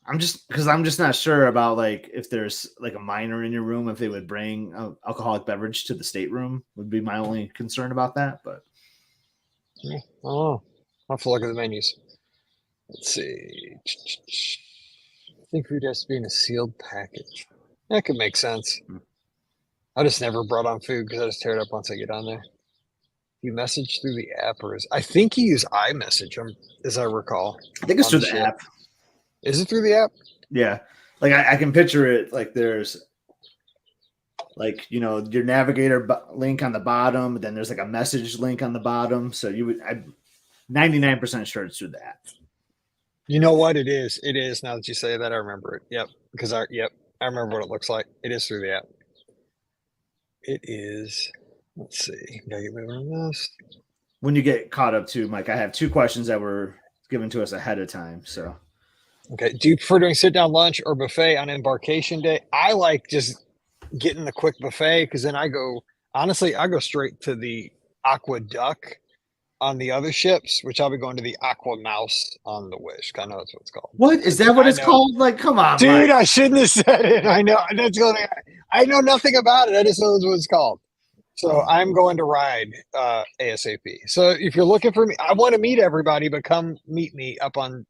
S2: I'm just not sure about like if there's like a minor in your room, if they would bring alcoholic beverage to the stateroom would be my only concern about that. But
S1: Yeah, I don't know. I'll have to look at the menus. Let's see. I think food has to be in a sealed package. That could make sense. I just never brought on food because I just tear it up once I get on there. You message through the app, or is I think you use iMessage, as I recall.
S2: I think it's
S1: On
S2: through
S1: the
S2: the
S1: ship.
S2: app.
S1: Is it through the app?
S2: Yeah. Like I can picture it like there's like, your navigator link on the bottom, then there's like a message link on the bottom. So I'm 99% sure it's through the app.
S1: You know what it is? It is, now that you say that, I remember it. Yep. Because I remember what it looks like. It is through the app. It is. Let's see. Gotta get moving on this.
S2: When you get caught up too, Mike, I have 2 questions that were given to us ahead of time. So
S1: Okay. Do you prefer doing sit down lunch or buffet on embarkation day? I like just getting the quick buffet because then I go straight to the Aqua Duck on the other ships, which I'll be going to the Aqua Mouse on the Wish. I know that's what it's called.
S2: what is that? What
S1: I
S2: it's
S1: know.
S2: called? Like, come on,
S1: Dude,
S2: Mike.
S1: I shouldn't have said it. I know. I know nothing about it. I just know that's what it's called. So I'm going to ride ASAP. So if you're looking for me, I want to meet everybody, but come meet me up on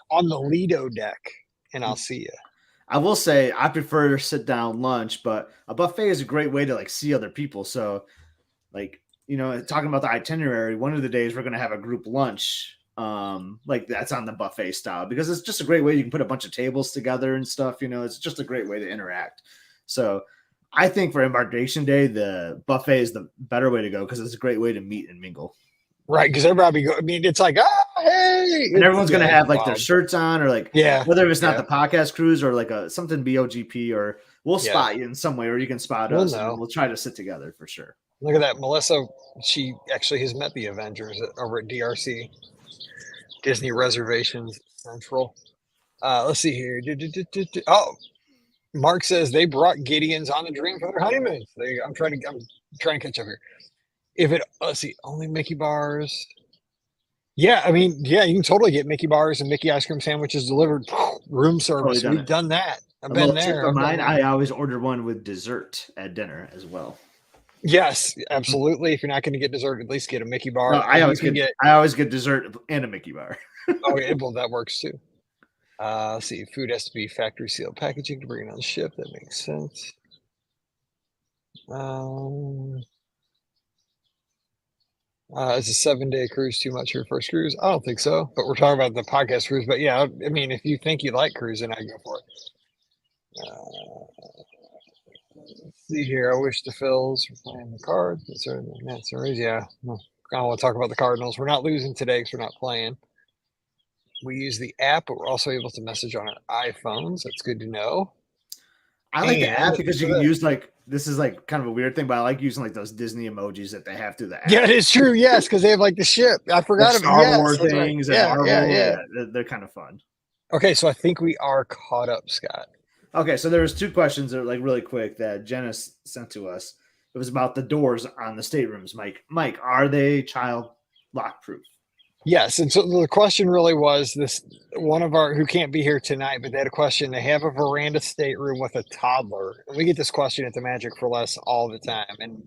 S1: the Lido deck, and I'll see you.
S2: I will say I prefer sit down lunch, but a buffet is a great way to like see other people. So, like, talking about the itinerary, one of the days we're gonna have a group lunch, like that's on the buffet style because it's just a great way you can put a bunch of tables together and stuff. It's just a great way to interact. So, I think for embarkation day, the buffet is the better way to go because it's a great way to meet and mingle.
S1: Right, because everybody go. I mean, it's like, hey,
S2: And everyone's gonna have like their
S1: wild.
S2: shirts on, or like whether it's not the podcast cruise or like something BOGP, or we'll spot you in some way, or you can spot us, and we'll try to sit together for sure.
S1: Look at that, Melissa. She actually has met the Avengers over at DRC, Disney Reservations Central. Let's see here. Oh, Mark says they brought Gideon's on the Dream for their honeymoon. I'm trying to catch up here. Let's see, only Mickey bars. Yeah, I mean, yeah, you can totally get Mickey bars and Mickey ice cream sandwiches delivered, room service. We've done that. I've been there.
S2: I always order one with dessert at dinner as well.
S1: Yes, absolutely. If you're not going to get dessert, at least get a Mickey bar.
S2: No, I always get dessert and a Mickey bar.
S1: Oh, yeah, well, that works too. Let's see, food has to be factory sealed packaging to bring it on the ship. That makes sense. Is a 7-day cruise too much for your first cruise? I don't think so, but we're talking about the podcast cruise. But yeah, I mean, if you think you like cruising, I'd go for it. Let's see here. I wish the Phils were playing the cards. Yeah. I don't want to talk about the Cardinals. We're not losing today because we're not playing. We use the app, but we're also able to message on our iPhones. That's good to know.
S2: I like the app because you can use this is like kind of a weird thing, but I like using like those Disney emojis that they have through the app.
S1: Yeah, it is true. Yes, because they have like the ship. I forgot about
S2: Star Wars things.
S1: Right.
S2: Yeah. They're kind of fun.
S1: Okay, so I think we are caught up, Scott.
S2: Okay, so there was 2 questions that are like really quick that Jenna sent to us. It was about the doors on the staterooms. Mike, are they child lock proof?
S1: Yes, and so the question really was this: one of our who can't be here tonight, but they had a question. They have a veranda stateroom with a toddler, and we get this question at the Magic for Less all the time. And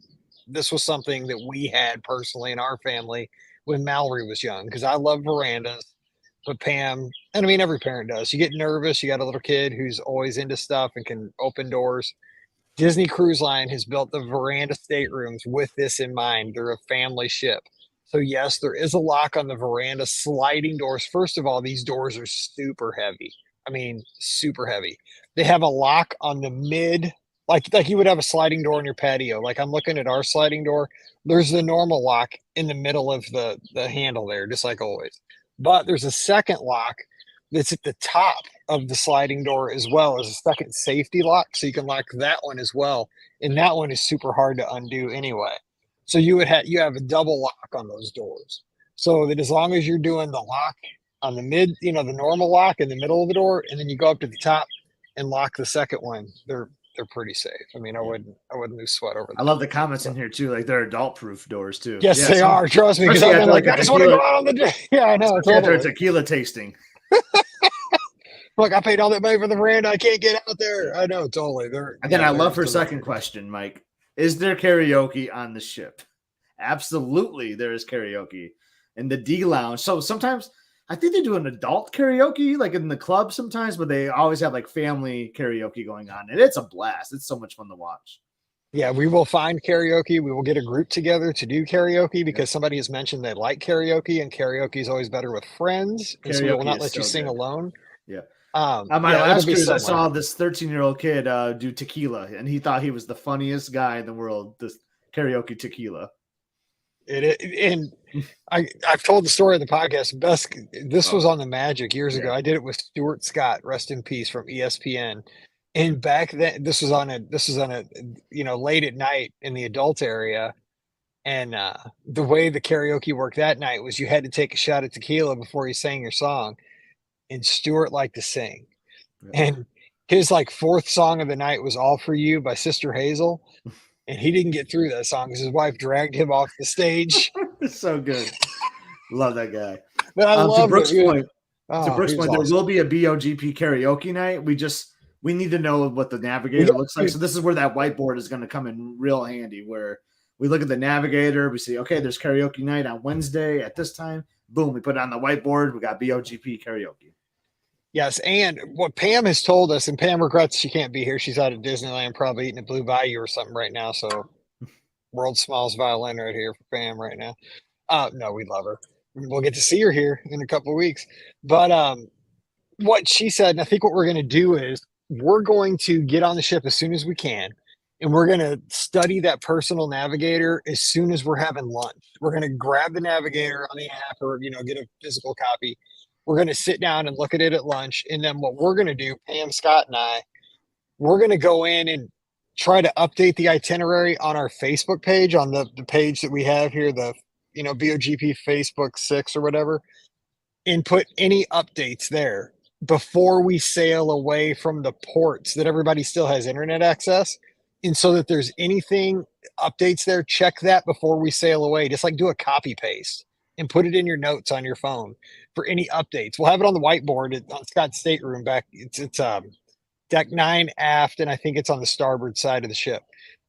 S1: this was something that we had personally in our family when Mallory was young, because I love verandas, but Pam, and I mean every parent does. You get nervous. You got a little kid who's always into stuff and can open doors. Disney Cruise Line has built the veranda staterooms with this in mind. They're a family ship. So yes, there is a lock on the veranda, sliding doors. First of all, these doors are super heavy. I mean, super heavy. They have a lock on the mid, like you would have a sliding door in your patio. Like I'm looking at our sliding door. There's the normal lock in the middle of the handle there, just like always. But there's a second lock that's at the top of the sliding door as well as a second safety lock. So you can lock that one as well. And that one is super hard to undo anyway. So you have a double lock on those doors. So that as long as you're doing the lock on the mid, the normal lock in the middle of the door, and then you go up to the top and lock the second one, they're pretty safe. I mean, I wouldn't lose sweat over
S2: I
S1: that.
S2: love the comments in here too. Like they're adult proof doors too.
S1: Yes, they are. Trust me, because I've been like, I just want to go out on the day. Yeah, I know.
S2: Totally. After tequila tasting.
S1: Look, I paid all that money for the veranda. I can't get out there. I know, totally.
S2: Again, I love her second question, Mike. Is there karaoke on the ship? Absolutely, there is karaoke in the D lounge. So sometimes I think they do an adult karaoke, like in the club sometimes, but they always have like family karaoke going on, and it's a blast. It's so much fun to watch.
S1: Yeah, we will find karaoke. We will get a group together to do karaoke because somebody has mentioned they like karaoke, and karaoke is always better with friends. And so we will not let you sing alone.
S2: Yeah. On my last cruise, I saw this 13-year-old kid do tequila, and he thought he was the funniest guy in the world. This karaoke tequila.
S1: I've told the story of the podcast. This was on the Magic years ago. I did it with Stuart Scott, rest in peace, from ESPN. And back then, this was on a late at night in the adult area. And the way the karaoke worked that night was you had to take a shot of tequila before you sang your song. And Stuart liked to sing. And his like fourth song of the night was All For You by Sister Hazel. And he didn't get through that song because his wife dragged him off the stage.
S2: So good. Love that guy.
S1: But I love
S2: to Brooks' point,
S1: awesome.
S2: There will be a BOGP karaoke night. We need to know what the navigator looks like. So this is where that whiteboard is going to come in real handy, where we look at the navigator. We see, okay, there's karaoke night on Wednesday at this time. Boom, we put it on the whiteboard. We got BOGP karaoke.
S1: Yes, and what Pam has told us, and Pam regrets she can't be here. She's out at Disneyland, probably eating a Blue Bayou or something right now. So, world's smallest violin right here for Pam right now. No, we love her. We'll get to see her here in a couple of weeks. But what she said, and I think what we're going to do is we're going to get on the ship as soon as we can, and we're going to study that personal navigator as soon as we're having lunch. We're going to grab the navigator on the app or get a physical copy. We're going to sit down and look at it at lunch. And then what we're going to do, Pam, Scott, and I, we're going to go in and try to update the itinerary on our Facebook page, on the page that we have here, the, BOGP Facebook 6 or whatever, and put any updates there before we sail away from the ports that everybody still has internet access. And so that there's anything updates there, check that before we sail away. Just like do a copy paste and put it in your notes on your phone for any updates. We'll have it on the whiteboard on Scott's stateroom back. It's deck 9 aft, and I think it's on the starboard side of the ship.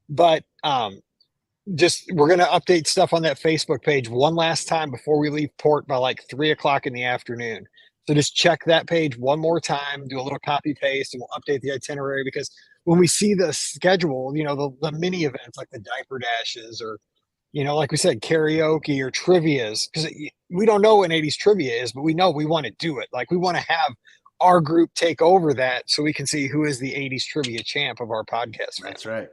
S1: But we're going to update stuff on that Facebook page one last time before we leave port by like 3:00 in the afternoon. So just check that page one more time, do a little copy paste, and we'll update the itinerary, because when we see the schedule, the mini events like the diaper dashes or like we said, karaoke or trivias, because we don't know what 80s trivia is, but we know we want to do it. Like we want to have our group take over that so we can see who is the 80s trivia champ of our podcast.
S2: That's right.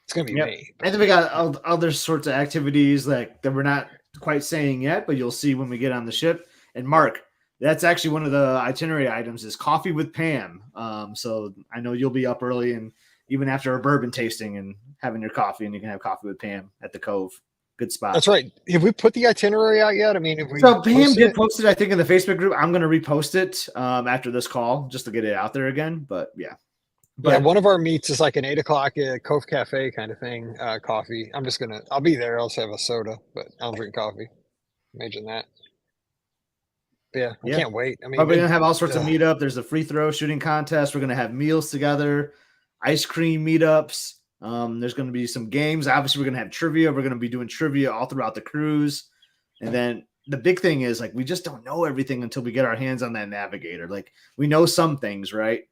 S1: It's going to be me.
S2: And then we got other sorts of activities that we're not quite saying yet, but you'll see when we get on the ship. And Mark, that's actually one of the itinerary items is coffee with Pam. So I know you'll be up early and even after a bourbon tasting and having your coffee, and you can have coffee with Pam at the Cove. Good spot.
S1: That's right. Have we put the itinerary out yet? I mean,
S2: so Pam did post it, I think, in the Facebook group. I'm going to repost it after this call just to get it out there again. But yeah.
S1: One of our meets is like an 8:00 at Cove Cafe kind of thing. Coffee. I'll be there. I'll also have a soda, but I'll drink coffee. Imagine that. Yeah, I can't wait. I mean,
S2: we're going to have all sorts of meetup. There's a free throw shooting contest. We're going to have meals together, ice cream meetups. There's going to be some games. Obviously, we're going to have trivia. We're going to be doing trivia all throughout the cruise. And then the big thing is, like, we just don't know everything until we get our hands on that navigator. Like, we know some things, right?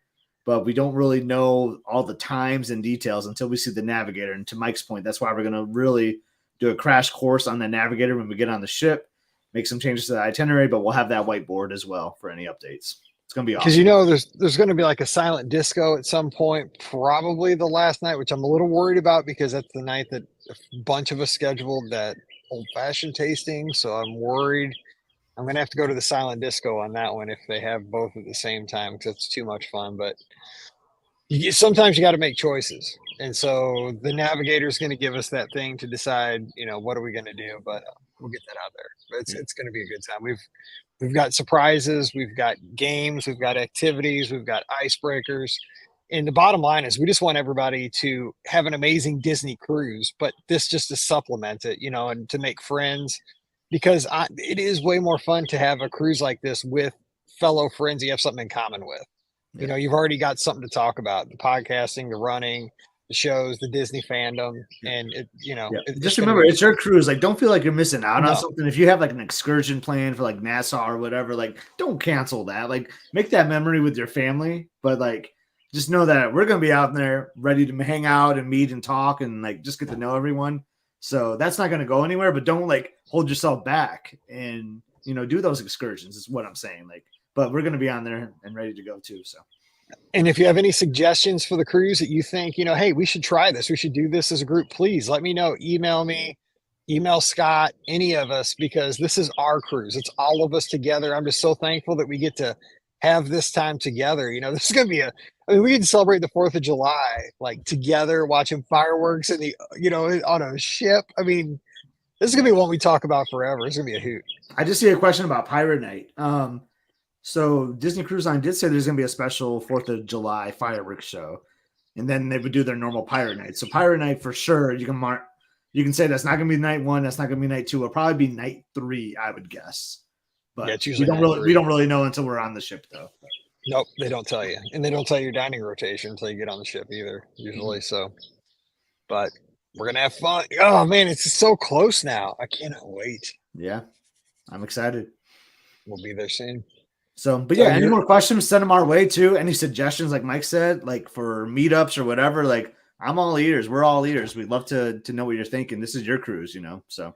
S2: but we don't really know all the times and details until we see the navigator. And to Mike's point, that's why we're going to really do a crash course on the navigator when we get on the ship, make some changes to the itinerary, but we'll have that whiteboard as well for any updates. It's going to be awesome.
S1: Because, you know, there's going to be like a silent disco at some point, probably the last night, which I'm a little worried about because that's the night that a bunch of us scheduled that old-fashioned tasting. So I'm worried I'm going to have to go to the silent disco on that one if they have both at the same time because it's too much fun. But sometimes you got to make choices. And so the navigator is going to give us that thing to decide, you know, what are we going to do? But we'll get that out there. But it's going to be a good time. We've got surprises, we've got games, we've got activities, we've got icebreakers. And the bottom line is we just want everybody to have an amazing Disney cruise, but this just to supplement it, you know, and to make friends because it is way more fun to have a cruise like this with fellow friends you have something in common with. Yeah. You know, you've already got something to talk about, the podcasting, the running, the shows, the Disney fandom, and it, you know,
S2: just remember it's your cruise. Like, don't feel like you're missing out on something. If you have like an excursion plan for like Nassau or whatever, like, don't cancel that. Like, make that memory with your family, but like, just know that we're gonna be out there ready to hang out and meet and talk and like just get to know everyone. So that's not gonna go anywhere. But don't like hold yourself back and do those excursions. Is what I'm saying. Like, but we're gonna be on there and ready to go too. So.
S1: And if you have any suggestions for the cruise that you think, hey, we should try this, we should do this as a group, please let me know. Email me, email Scott, any of us, because this is our cruise. It's all of us together. I'm just so thankful that we get to have this time together. This is going to be we can celebrate the 4th of July, like together, watching fireworks and on a ship. I mean, this is going to be one we talk about forever. It's going to be a hoot.
S2: I just see a question about Pirate Night. So Disney Cruise Line did say there's going to be a special 4th of July fireworks show, and then they would do their normal Pirate Night. So Pirate Night for sure, you can say that's not going to be night 1, that's not going to be night 2. It'll probably be night 3, I would guess. But
S1: yeah,
S2: we don't really know until we're on the ship, though.
S1: Nope, they don't tell you, and they don't tell you your dining rotation until you get on the ship either, usually. So, but we're gonna have fun. Oh man, it's so close now. I cannot wait.
S2: Yeah, I'm excited.
S1: We'll be there soon.
S2: So, but yeah, any more questions, send them our way too. Any suggestions, like Mike said, like for meetups or whatever, like I'm all ears. We're all ears. We'd love to know what you're thinking. This is your cruise, so.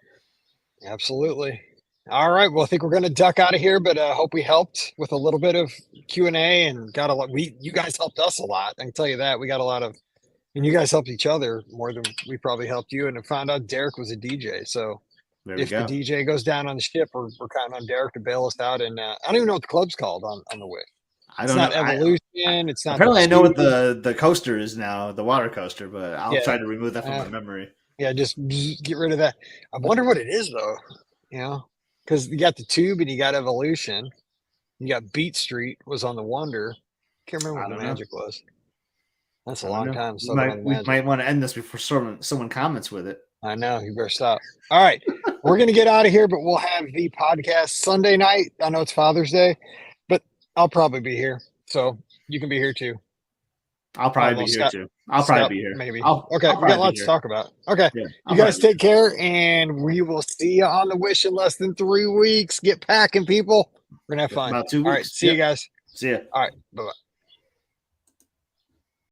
S1: Absolutely. All right. Well, I think we're going to duck out of here, but I hope we helped with a little bit of Q&A and got a lot. You guys helped us a lot. I can tell you that. We got a lot of, and you guys helped each other more than we probably helped you. And I found out Derek was a DJ. So if the DJ goes down on the ship, we're counting on Derek to bail us out. And I don't even know what the club's called on the Wick.
S2: It's not
S1: Evolution. It's not.
S2: Apparently, I know what the coaster is now, the water coaster, but I'll try to remove that from my memory.
S1: Yeah, just get rid of that. I wonder what it is, though. Because you got the Tube and you got Evolution. You got Beat Street was on the Wonder. Can't remember what the Magic was. That's a long time.
S2: So we might want to end this before someone comments with it.
S1: I know. You better stop. All right. We're going to get out of here, but we'll have the podcast Sunday night. I know it's Father's Day, but I'll probably be here. So you can be here too.
S2: I'll probably be here too. I'll probably be here.
S1: Maybe. Okay. We got lots to talk about. Okay. Yeah, you guys take care, and we will see you on the Wish in less than 3 weeks. Get packing, people. We're going to have fun.
S2: About 2 weeks.
S1: All right. See you guys.
S2: See ya.
S1: All right. Bye-bye.